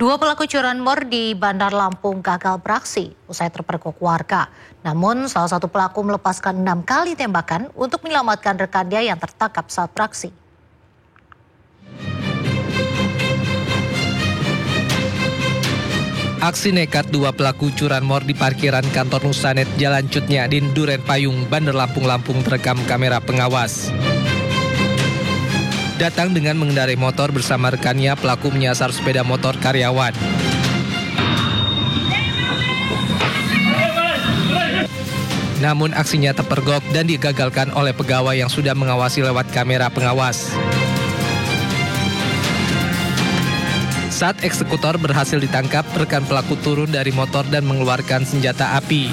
Dua pelaku curanmor di Bandar Lampung gagal beraksi usai terpergok warga. Namun salah satu pelaku melepaskan 6 kali tembakan untuk menyelamatkan rekannya yang tertangkap saat beraksi. Aksi nekat dua pelaku curanmor di parkiran kantor Nusanet Jalan Cut Nyadin, Duren Payung, Bandar Lampung terekam kamera pengawas. Datang dengan mengendarai motor bersama rekannya, pelaku menyasar sepeda motor karyawan. Namun aksinya terpergok dan digagalkan oleh pegawai yang sudah mengawasi lewat kamera pengawas. Saat eksekutor berhasil ditangkap, rekan pelaku turun dari motor dan mengeluarkan senjata api.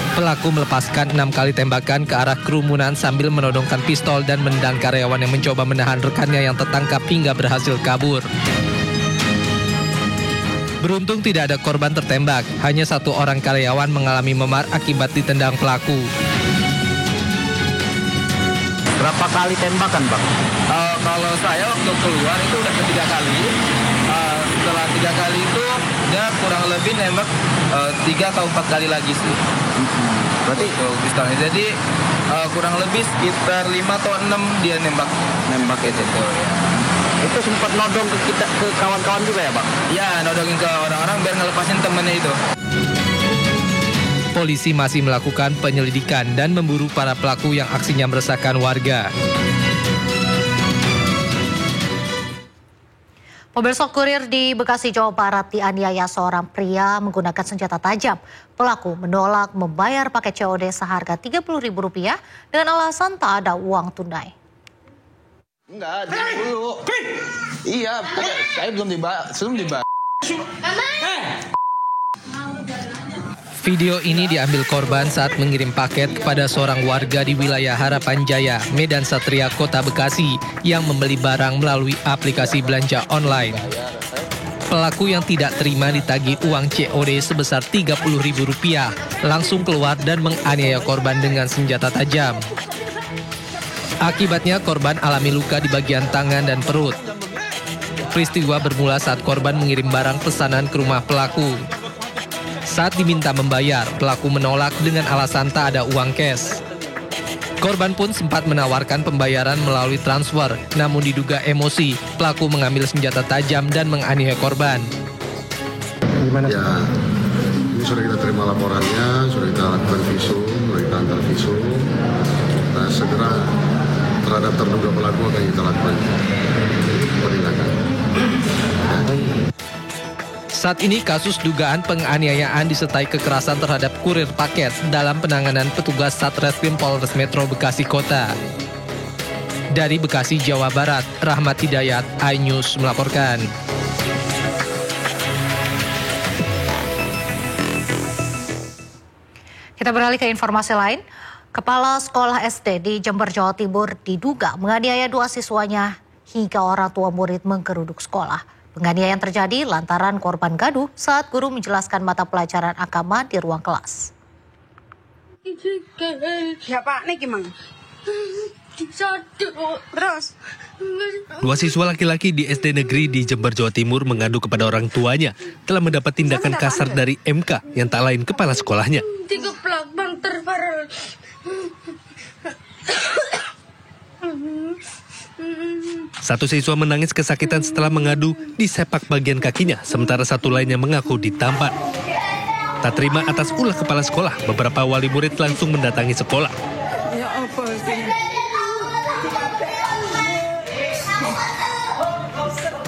Pelaku melepaskan 6 kali tembakan ke arah kerumunan sambil menodongkan pistol dan menendang karyawan yang mencoba menahan rekannya yang tertangkap hingga berhasil kabur. Beruntung tidak ada korban tertembak, hanya satu orang karyawan mengalami memar akibat ditendang pelaku. Berapa kali tembakan, Bang? Kalau saya waktu keluar itu udah ketiga kali. Setelah 3 kali itu dia kurang lebih nembak 3 atau 4 kali lagi sih. Berarti pistolnya. Jadi kurang lebih sekitar 5 atau 6 dia nembak itu. Ya. itu sempat nodong ke kawan-kawan juga ya, Bang? Ya, nodongin ke orang-orang biar ngelepasin temennya itu. Polisi masih melakukan penyelidikan dan memburu para pelaku yang aksinya meresahkan warga. Pemirsa, kurir di Bekasi, Jawa Barat dianiaya seorang pria menggunakan senjata tajam. Pelaku menolak membayar paket COD seharga Rp30.000 dengan alasan tak ada uang tunai. Enggak, dulu. Iya, saya belum dibayar. Video ini diambil korban saat mengirim paket kepada seorang warga di wilayah Harapan Jaya, Medan Satria, Kota Bekasi yang membeli barang melalui aplikasi belanja online. Pelaku yang tidak terima ditagih uang COD sebesar Rp30.000 langsung keluar dan menganiaya korban dengan senjata tajam. Akibatnya korban alami luka di bagian tangan dan perut. Peristiwa bermula saat korban mengirim barang pesanan ke rumah pelaku. Saat diminta membayar, pelaku menolak dengan alasan tak ada uang cash. Korban pun sempat menawarkan pembayaran melalui transfer, namun diduga emosi, pelaku mengambil senjata tajam dan menganiaya korban. Ya, ini sudah kita terima laporannya, sudah kita lakukan visum, sudah kita antar visum. Nah, segera terhadap terduga pelaku akan kita lakukan penindakan. Saat ini kasus dugaan penganiayaan disertai kekerasan terhadap kurir paket dalam penanganan petugas Satreskrim Polres Metro Bekasi Kota. Dari Bekasi, Jawa Barat, Rahmat Hidayat, iNews melaporkan. Kita beralih ke informasi lain. Kepala Sekolah SD di Jember, Jawa Timur diduga menganiaya 2 siswanya hingga orang tua murid menggeruduk sekolah. Penganiayaan terjadi lantaran korban gaduh saat guru menjelaskan mata pelajaran agama di ruang kelas. Siapa nih gimana? Terus. 2 siswa laki-laki di SD negeri di Jember, Jawa Timur mengadu kepada orang tuanya telah mendapat tindakan kasar dari MK yang tak lain kepala sekolahnya. Satu siswa menangis kesakitan setelah mengadu disepak bagian kakinya, sementara satu lainnya mengaku ditampar. Tak terima atas ulah kepala sekolah, beberapa wali murid langsung mendatangi sekolah. Ya apa sih?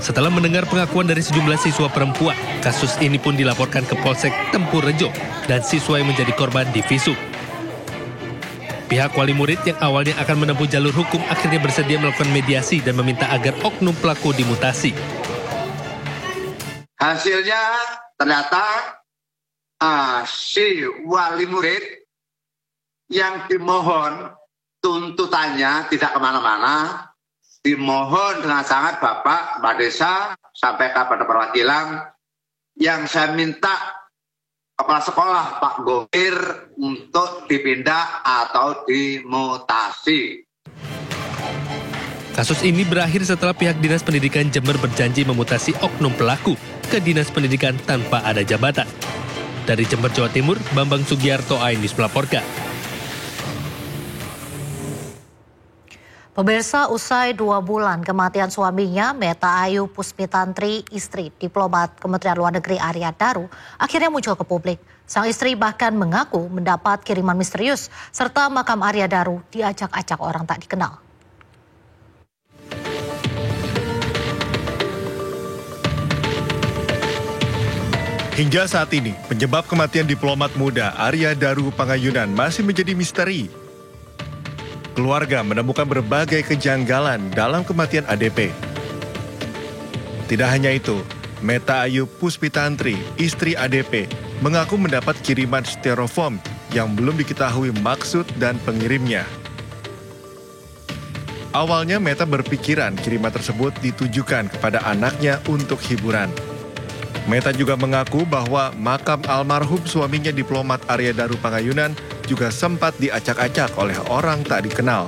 Setelah mendengar pengakuan dari sejumlah siswa perempuan, kasus ini pun dilaporkan ke Polsek Tempurrejo dan siswa yang menjadi korban divisum. Pihak wali murid yang awalnya akan menempuh jalur hukum akhirnya bersedia melakukan mediasi dan meminta agar oknum pelaku dimutasi. Hasilnya ternyata si wali murid yang dimohon tuntutannya tidak kemana-mana, dimohon dengan sangat Bapak, Mbak Desa, sampai kepada perwakilan yang saya minta kepala sekolah Pak Gopir untuk dipindah atau dimutasi. Kasus ini berakhir setelah pihak Dinas Pendidikan Jember berjanji memutasi oknum pelaku ke Dinas Pendidikan tanpa ada jabatan. Dari Jember, Jawa Timur, Bambang Sugiarto, Ainus melaporkan. Pemirsa, usai 2 bulan kematian suaminya, Meta Ayu Puspitantri, istri diplomat Kementerian Luar Negeri Arya Daru, akhirnya muncul ke publik. Sang istri bahkan mengaku mendapat kiriman misterius, serta makam Arya Daru diacak-acak orang tak dikenal. Hingga saat ini, penyebab kematian diplomat muda Arya Daru Pangayunan masih menjadi misteri. Keluarga menemukan berbagai kejanggalan dalam kematian ADP. Tidak hanya itu, Meta Ayu Puspitantri, istri ADP, mengaku mendapat kiriman styrofoam yang belum diketahui maksud dan pengirimnya. Awalnya Meta berpikiran kiriman tersebut ditujukan kepada anaknya untuk hiburan. Meta juga mengaku bahwa makam almarhum suaminya diplomat Arya Daru Pangayunan juga sempat diacak-acak oleh orang tak dikenal.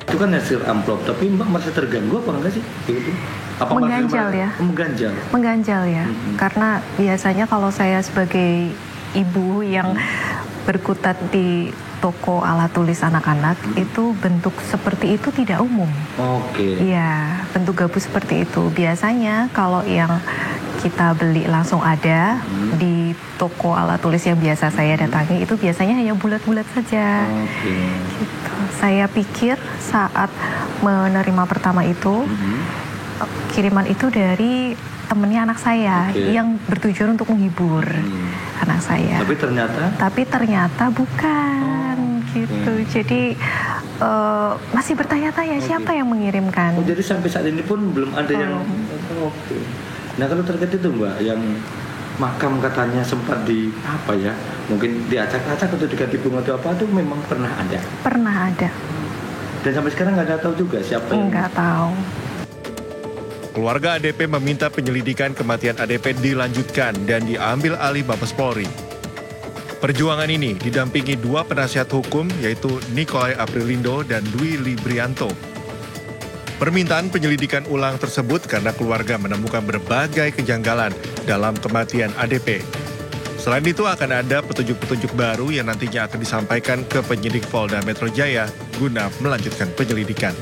Itu kan hasil amplop, tapi Mbak merasa terganggu apa enggak sih? Apa mengganjal ya? Mengganjal. Mengganjal ya, karena biasanya kalau saya sebagai ibu yang berkutat di toko alat tulis anak-anak, itu bentuk seperti itu tidak umum. Oke. Iya, bentuk gabus seperti itu. Biasanya kalau yang kita beli langsung ada di toko alat tulis yang biasa saya datangi, itu biasanya hanya bulat-bulat saja. Gitu. Saya pikir saat menerima pertama itu, kiriman itu dari temennya anak saya yang bertujuan untuk menghibur anak saya. Tapi ternyata bukan gitu. Jadi masih bertanya-tanya siapa yang mengirimkan. Jadi sampai saat ini pun belum ada yang. Nah kalau terkait itu Mbak, yang makam katanya sempat mungkin diacak-acak atau diganti bunga atau apa, itu memang pernah ada? Pernah ada. Dan sampai sekarang nggak tahu juga siapa yang? Nggak tahu. Keluarga ADP meminta penyelidikan kematian ADP dilanjutkan dan diambil alih Mabes Polri. Perjuangan ini didampingi 2 penasihat hukum, yaitu Nikolai Aprilindo dan Dwi Librianto. Permintaan penyelidikan ulang tersebut karena keluarga menemukan berbagai kejanggalan dalam kematian ADP. Selain itu akan ada petunjuk-petunjuk baru yang nantinya akan disampaikan ke penyidik Polda Metro Jaya guna melanjutkan penyelidikan.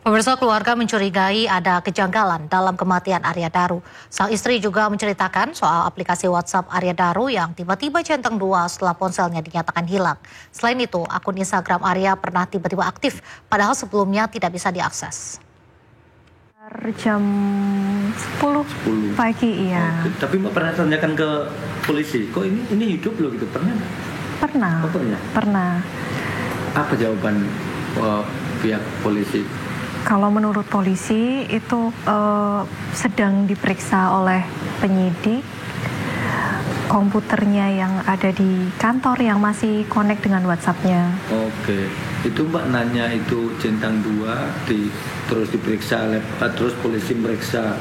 Pemirsa, keluarga mencurigai ada kejanggalan dalam kematian Arya Daru. Sang istri juga menceritakan soal aplikasi WhatsApp Arya Daru yang tiba-tiba centang 2 setelah ponselnya dinyatakan hilang. Selain itu, akun Instagram Arya pernah tiba-tiba aktif, padahal sebelumnya tidak bisa diakses. Jam 10 pagi, iya. Tapi Mbak pernah tanyakan ke polisi, kok ini hidup loh gitu, pernah? Pernah. Oh, pernah? Pernah. Apa jawaban pihak polisi? Kalau menurut polisi itu sedang diperiksa oleh penyidik, komputernya yang ada di kantor yang masih connect dengan WhatsApp-nya. Oke, itu Mbak nanya itu centang 2 terus diperiksa terus polisi meriksa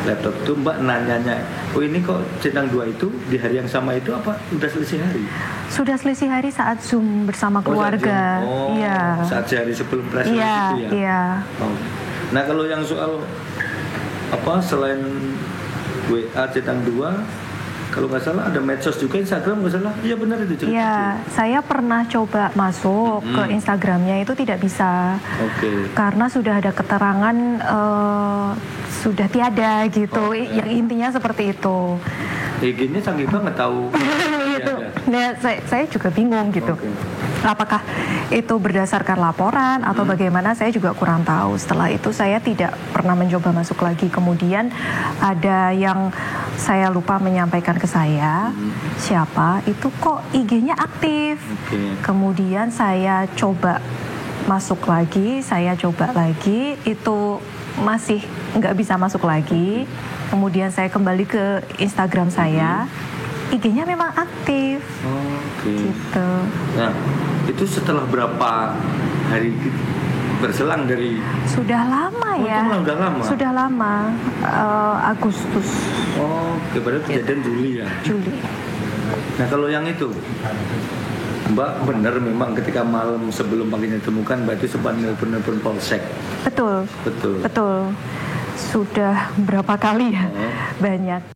laptop itu, Mbak nanyanya, oh ini kok centang 2 itu di hari yang sama itu apa udah selisih hari? Sudah selisih hari saat Zoom bersama keluarga. Iya. Saat sehari sebelum press itu ya? Iya. Oh. Nah kalau yang soal selain WA centang 2, kalau nggak salah ada medsos juga, Instagram nggak salah? Iya benar itu cerita. Iya, saya pernah coba masuk ke Instagramnya, itu tidak bisa. Karena sudah ada keterangan sudah tiada gitu. Yang intinya seperti itu. IG-nya canggih banget tahu. Nah, saya juga bingung gitu. Apakah itu berdasarkan laporan atau bagaimana, saya juga kurang tahu. Setelah itu saya tidak pernah mencoba masuk lagi. Kemudian ada yang saya lupa menyampaikan ke saya, siapa itu kok IG-nya aktif. Kemudian saya coba masuk lagi, itu masih nggak bisa masuk lagi. Kemudian saya kembali ke Instagram saya, IG-nya memang aktif. Gitu. Nah, itu setelah berapa hari berselang dari? Sudah lama ya. Sudah lama. Sudah lama. Agustus. Berarti kejadian Juli ya. Juli. Nah kalau yang itu Mbak benar memang ketika malam sebelum paginya ditemukan Mbak itu sempat nelpon polsek. Betul. Sudah berapa kali ya? Banyak.